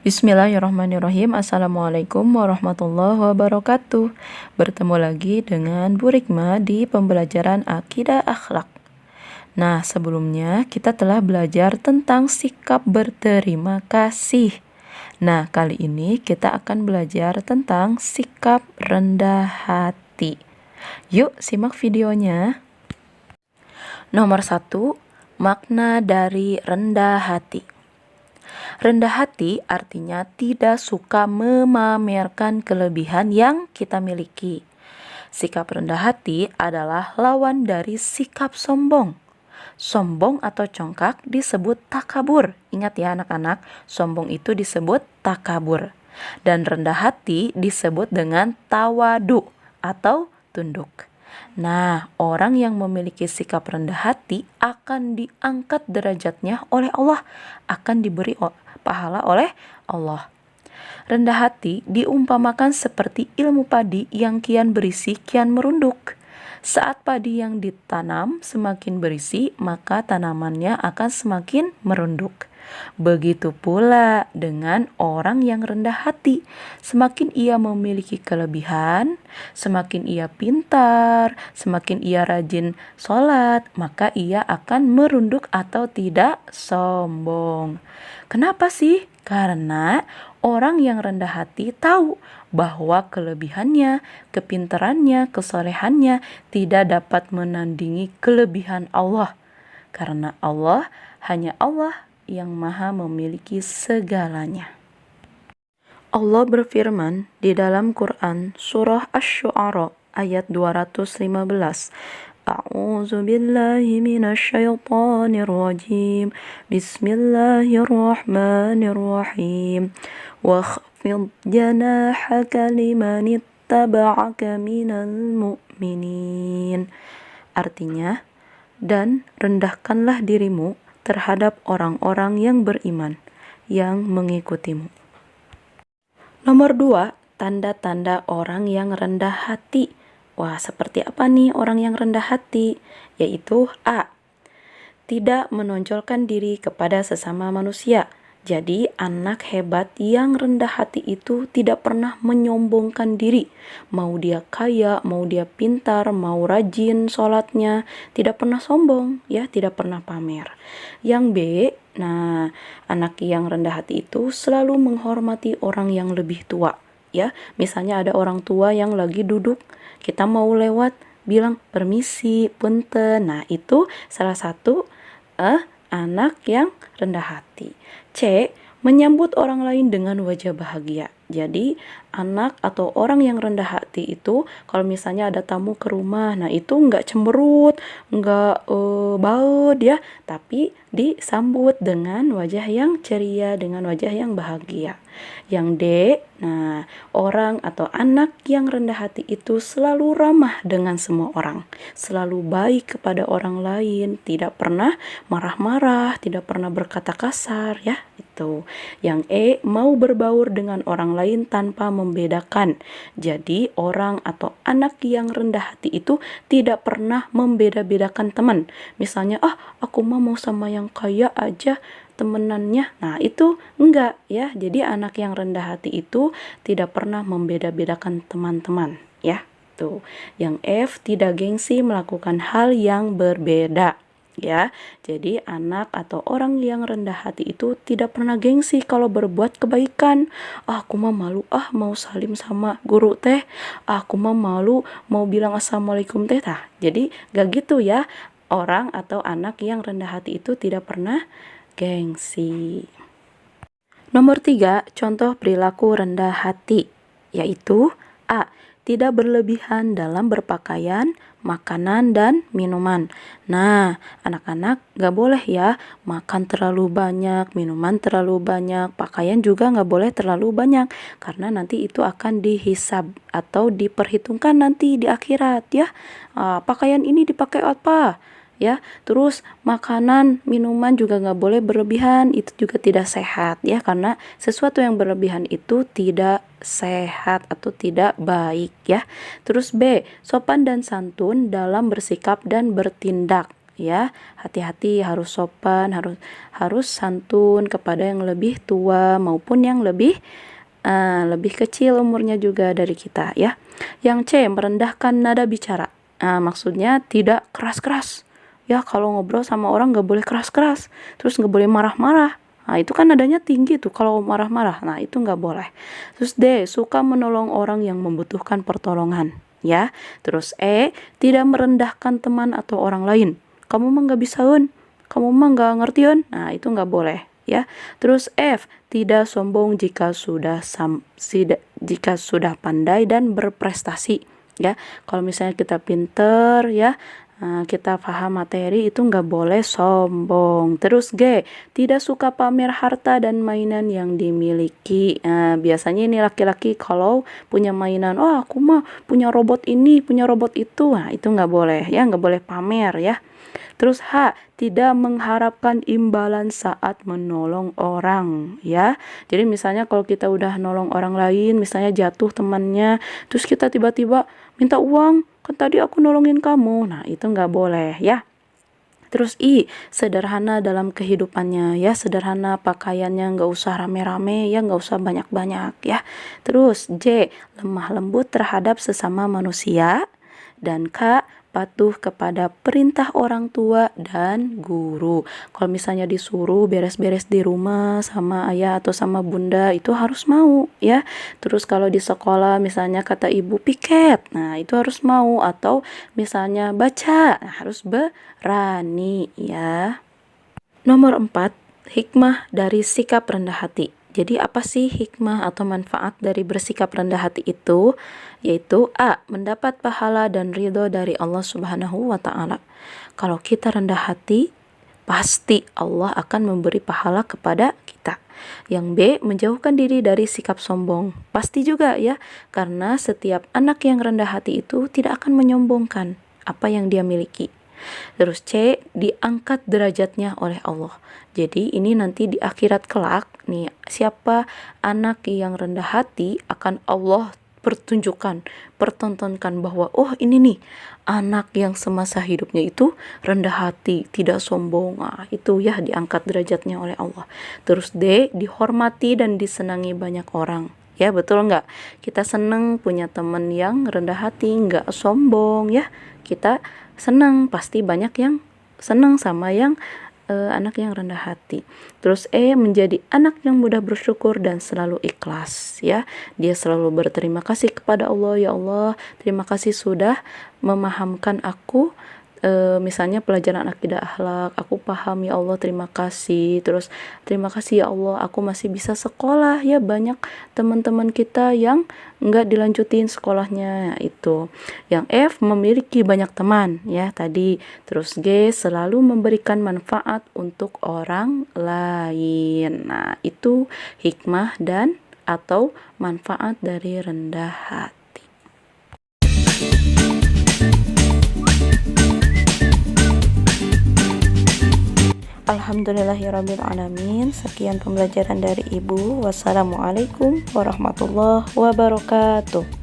Bismillahirrahmanirrahim. Assalamualaikum warahmatullahi wabarakatuh. Bertemu lagi dengan Bu Rikma di pembelajaran Akidah Akhlak. Nah, sebelumnya kita telah belajar tentang sikap berterima kasih. Nah, kali ini kita akan belajar tentang sikap rendah hati. Yuk, simak videonya. Nomor 1, makna dari rendah hati. Rendah hati artinya tidak suka memamerkan kelebihan yang kita miliki. Sikap rendah hati adalah lawan dari sikap sombong. Sombong atau congkak disebut takabur. Ingat ya anak-anak, sombong itu disebut takabur. Dan rendah hati disebut dengan tawadu atau tunduk. Nah, orang yang memiliki sikap rendah hati akan diangkat derajatnya oleh Allah, akan diberi pahala oleh Allah. Rendah hati diumpamakan seperti ilmu padi yang kian berisi, kian merunduk. Saat padi yang ditanam semakin berisi, maka tanamannya akan semakin merunduk. Begitu pula dengan orang yang rendah hati. Semakin ia memiliki kelebihan, semakin ia pintar, semakin ia rajin sholat, maka ia akan merunduk atau tidak sombong. Kenapa sih? Karena orang yang rendah hati tahu bahwa kelebihannya, kepintarannya, kesolehannya tidak dapat menandingi kelebihan Allah. Karena hanya Allah yang maha memiliki segalanya. Allah berfirman di dalam Quran surah Asy-Syu'ara ayat 215. A'udzu billahi minasyaitonir rajim. Bismillahirrahmanirrahim. Wakhfid janahaka liman ittaba'aka minal mu'minin. Artinya, dan rendahkanlah dirimu terhadap orang-orang yang beriman yang mengikutimu. Nomor 2, tanda-tanda orang yang rendah hati. Wah, seperti apa nih orang yang rendah hati? Yaitu A. Tidak menonjolkan diri kepada sesama manusia. Jadi anak hebat yang rendah hati itu tidak pernah menyombongkan diri. Mau dia kaya, mau dia pintar, mau rajin sholatnya, tidak pernah sombong, ya, tidak pernah pamer. Yang B, nah, anak yang rendah hati itu selalu menghormati orang yang lebih tua. Ya, misalnya ada orang tua yang lagi duduk, kita mau lewat, bilang permisi, punten. Nah, itu salah satu anak yang rendah hati. C. Menyambut orang lain dengan wajah bahagia. Jadi anak atau orang yang rendah hati itu kalau misalnya ada tamu ke rumah, nah itu nggak cemberut, nggak baut ya, tapi disambut dengan wajah yang ceria, dengan wajah yang bahagia. Yang D, nah orang atau anak yang rendah hati itu selalu ramah dengan semua orang, selalu baik kepada orang lain, tidak pernah marah-marah, tidak pernah berkata kasar ya, itu. Yang E, mau berbaur dengan orang lain tanpa membedakan. Jadi orang atau anak yang rendah hati itu tidak pernah membeda-bedakan teman. Misalnya, aku mau sama yang kaya aja temenannya. Nah, itu enggak ya. Jadi anak yang rendah hati itu tidak pernah membeda-bedakan teman-teman ya. Tuh. Yang F, tidak gengsi melakukan hal yang berbeda. Ya, jadi anak atau orang yang rendah hati itu tidak pernah gengsi kalau berbuat kebaikan. Aku mah malu mau salim sama guru teh. Aku mah malu mau bilang assalamualaikum teh. Jadi gak gitu ya. Orang atau anak yang rendah hati itu tidak pernah gengsi. Nomor 3, contoh perilaku rendah hati, yaitu A. Tidak berlebihan dalam berpakaian, makanan, dan minuman. Nah, anak-anak gak boleh ya makan terlalu banyak, minuman terlalu banyak, pakaian juga gak boleh terlalu banyak, karena nanti itu akan dihisab atau diperhitungkan nanti di akhirat ya. Pakaian ini dipakai apa? Ya, terus makanan, minuman juga nggak boleh berlebihan, itu juga tidak sehat ya, karena sesuatu yang berlebihan itu tidak sehat atau tidak baik ya. Terus B, sopan dan santun dalam bersikap dan bertindak. ya. Hati-hati, harus sopan, harus santun kepada yang lebih tua maupun yang lebih kecil umurnya juga dari kita, ya. Yang C, merendahkan nada bicara. Maksudnya tidak keras-keras. Ya, kalau ngobrol sama orang nggak boleh keras-keras, terus nggak boleh marah-marah. Nah, itu kan nadanya tinggi tuh kalau marah-marah. Nah, itu nggak boleh. Terus D, suka menolong orang yang membutuhkan pertolongan. Ya, terus E, tidak merendahkan teman atau orang lain. Kamu mah nggak bisa, kamu mah nggak ngerti, Nah, itu nggak boleh. Ya, terus F, tidak sombong jika sudah pandai dan berprestasi. Ya, kalau misalnya kita pinter, ya, kita paham materi, itu nggak boleh sombong. Terus G, tidak suka pamer harta dan mainan yang dimiliki. Biasanya ini laki-laki kalau punya mainan, aku mah punya robot ini, punya robot itu. Nah, itu nggak boleh, ya, nggak boleh pamer, ya. Terus H, tidak mengharapkan imbalan saat menolong orang, ya. Jadi misalnya kalau kita udah nolong orang lain, misalnya jatuh temannya, terus kita tiba-tiba minta uang, kan tadi aku nolongin kamu. Nah, itu nggak boleh, ya. Terus I, sederhana dalam kehidupannya, ya, sederhana pakaiannya, nggak usah rame-rame, ya, nggak usah banyak-banyak, ya. Terus J, lemah lembut terhadap sesama manusia. Dan K, patuh kepada perintah orang tua dan guru. Kalau misalnya disuruh beres-beres di rumah sama ayah atau sama bunda, itu harus mau, ya. Terus kalau di sekolah misalnya kata ibu piket, nah itu harus mau. Atau misalnya baca, nah, harus berani, ya. Nomor 4, hikmah dari sikap rendah hati. Jadi apa sih hikmah atau manfaat dari bersikap rendah hati itu? Yaitu A, mendapat pahala dan ridho dari Allah Subhanahu wa Ta'ala. Kalau kita rendah hati, pasti Allah akan memberi pahala kepada kita. Yang B, menjauhkan diri dari sikap sombong. Pasti juga, ya, karena setiap anak yang rendah hati itu tidak akan menyombongkan apa yang dia miliki. Terus C, diangkat derajatnya oleh Allah. Jadi ini nanti di akhirat kelak nih, siapa anak yang rendah hati akan Allah pertontonkan bahwa ini nih anak yang semasa hidupnya itu rendah hati, tidak sombong. Nah, itu ya diangkat derajatnya oleh Allah. Terus D, dihormati dan disenangi banyak orang. Ya, betul nggak? Kita seneng punya teman yang rendah hati, nggak sombong, ya. Kita senang, pasti banyak yang senang sama yang anak yang rendah hati. Terus E, menjadi anak yang mudah bersyukur dan selalu ikhlas, ya. Dia selalu berterima kasih kepada Allah, ya Allah, terima kasih sudah memahamkan aku misalnya pelajaran akidah akhlak, aku paham, ya Allah, terima kasih. Terus terima kasih, ya Allah, aku masih bisa sekolah, ya. Banyak teman-teman kita yang enggak dilanjutin sekolahnya, itu. Yang F, memiliki banyak teman, ya, tadi. Terus G, selalu memberikan manfaat untuk orang lain. Nah, itu hikmah dan atau manfaat dari rendah hati. Alhamdulillahirrabbilalamin. Sekian pembelajaran dari Ibu. Wassalamualaikum warahmatullahi wabarakatuh.